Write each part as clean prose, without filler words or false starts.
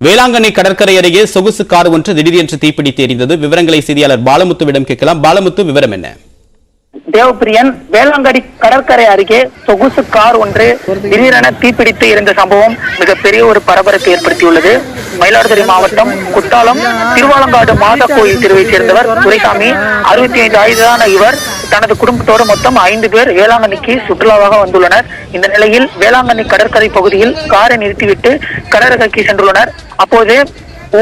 வேளாங்கண்ணி கடற்கரை அருகே சொகுசு கார் ஒன்று திடீரென்று தீப்பிடித்து எரிந்தது. விவரங்களை செய்தியாளர் பாலமுத்துவிடம் கேட்கலாம். பாலமுத்து, விவரம் என்ன? தேவப்பிரியன், வேளாங்கண்ணி கடற்கரை அருகே சொகுசு கார் ஒன்று திடீரென தீப்பிடித்து எரிந்த சம்பவம் மிகப்பெரிய ஒரு பரபரப்பை ஏற்படுத்தியுள்ளது. மயிலாடுதுறை மாவட்டம் குத்தாலம் திருவாலங்காடு மாதா கோயில் தெருவை சேர்ந்தவர் துரைசாமி. 65 வயதான இவர் தனது குடும்பத்தோடு மொத்தம் 5 பேர் வேளாங்கண்ணிக்கு சுற்றுலாவாக வந்துள்ளனர். இந்த நிலையில் வேளாங்கண்ணி கடற்கரை பகுதியில் காரை நிறுத்திவிட்டு கடற்கரைக்கு சென்றுள்ளனர். அப்போது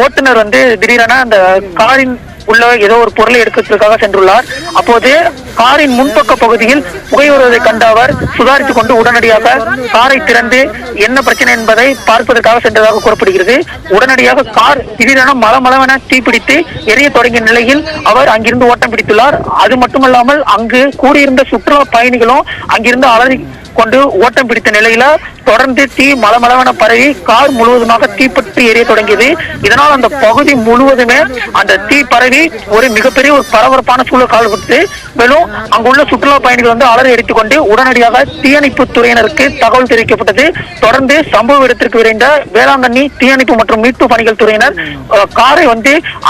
ஓட்டுநர் திடீரென அந்த காரின் உள்ள ஏதோ ஒரு பொருளை எடுக்கிறதுக்காக சென்றுள்ளார். அப்போது காரின் முன்பக்க பகுதியில் புகை வருவதை கண்ட அவர் சுதாரித்துக் கொண்டு உடனடியாக காரை திறந்து என்ன பிரச்சனை என்பதை பார்ப்பதற்காக சென்றதாக கூறப்படுகிறது. உடனடியாக கார் திடீரென மளமளவென தீப்பிடித்து எரிய தொடங்கிய நிலையில் அவர் அங்கிருந்து ஓட்டம் பிடித்துள்ளார். அது மட்டுமல்லாமல் அங்கு கூடியிருந்த சுற்றுலா பயணிகளும் அங்கிருந்து அலறி கொண்டு ஓட்டம் பிடித்த நிலையில தொடர்ந்து தீ மளமளவென பரவி கார் முழுவதுமாக தீப்பற்றி எரிய தொடங்கியது. இதனால் அந்த பகுதி முழுவதுமே அந்த தீ பரவி ஒரு மிகப்பெரிய ஒரு பரபரப்பான சூழல் காலப்பட்டு, மேலும் அங்குள்ள சுற்றுலா பயணிகள் அலறி அடித்துக் கொண்டு உடனடியாக தீயணைப்பு துறையினருக்கு தகவல் தெரிவிக்கப்பட்டது. தொடர்ந்து சம்பவ இடத்திற்கு விரைந்த வேளாங்கண்ணி தீயணைப்பு மற்றும் மீட்பு பணிகள் துறையினர் காரை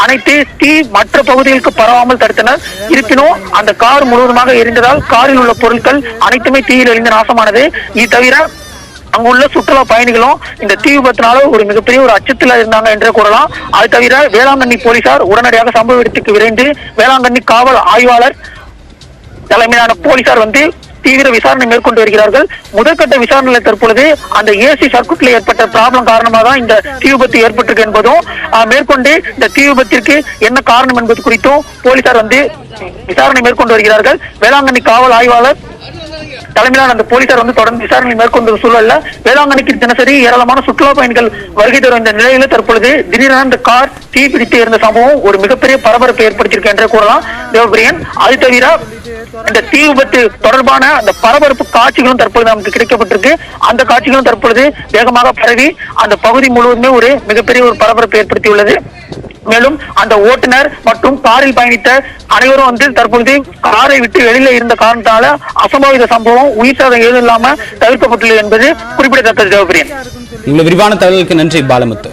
அனைத்து தீ மற்ற பகுதிகளுக்கு பரவாமல் தடுத்தனர். இருப்பினும் அந்த கார் முழுவதுமாக எரிந்ததால் காரில் உள்ள பொருட்கள் அனைத்துமே தீயில் எரிந்து நாசமானது. இது தவிர அங்குள்ள சுற்றுலா பயணிகளும் இந்த தீ விபத்தினால ஒரு மிகப்பெரிய ஒரு அச்சத்தில் இருந்தாங்க என்றே கூறலாம். அது தவிர வேளாங்கண்ணி போலீசார் உடனடியாக சம்பவ இடத்துக்கு விரைந்து வேளாங்கண்ணி காவல் ஆய்வாளர் தலைமையிலான போலீசார் தீவிர விசாரணை மேற்கொண்டு வருகிறார்கள். முதற்கட்ட விசாரணையில் தற்பொழுது அந்த ஏசி சர்க்குட்ல ஏற்பட்ட ப்ராப்ளம் காரணமாக தான் இந்த தீ விபத்து ஏற்பட்டிருக்கு என்பதும், மேற்கொண்டு இந்த தீ விபத்திற்கு என்ன காரணம் என்பது குறித்தும் போலீசார் விசாரணை மேற்கொண்டு வருகிறார்கள். வேளாங்கண்ணி காவல் ஆய்வாளர் தலைமையிலான அந்த போலீசார் தொடர்ந்து விசாரணை மேற்கொண்ட சூழல்ல வேளாங்கண்ணிக்கு தினசரி ஏராளமான சுற்றுலா பயணிகள் வருகை தரும் இந்த நிலையில தற்பொழுது திடீரென இந்த கார் தீ பிடித்து இருந்த சம்பவம் ஒரு மிகப்பெரிய பரபரப்பை ஏற்படுத்தியிருக்கு என்றே கூறலாம் தேவபிரியன். அது தவிர இந்த தீ விபத்து தொடர்பான அந்த பரபரப்பு காட்சிகளும் தற்பொழுது நமக்கு கிடைக்கப்பட்டிருக்கு. அந்த காட்சிகளும் தற்பொழுது வேகமாக பரவி அந்த பகுதி முழுவதுமே ஒரு மிகப்பெரிய ஒரு பரபரப்பை ஏற்படுத்தியுள்ளது. மேலும் அந்த ஓட்டுநர் மற்றும் காரில் பயணித்த அனைவரும் தற்பொழுது காரை விட்டு வெளியில இருந்த காரணத்தால அசம்பாவித சம்பவம் உயிர் சேதம் எதுவும் இல்லாம தவிர்க்கப்பட்டுள்ளது என்பது குறிப்பிடத்தக்கது. தேவபிரியன், விரிவான தகவலுக்கு நன்றி பாலமுத்து.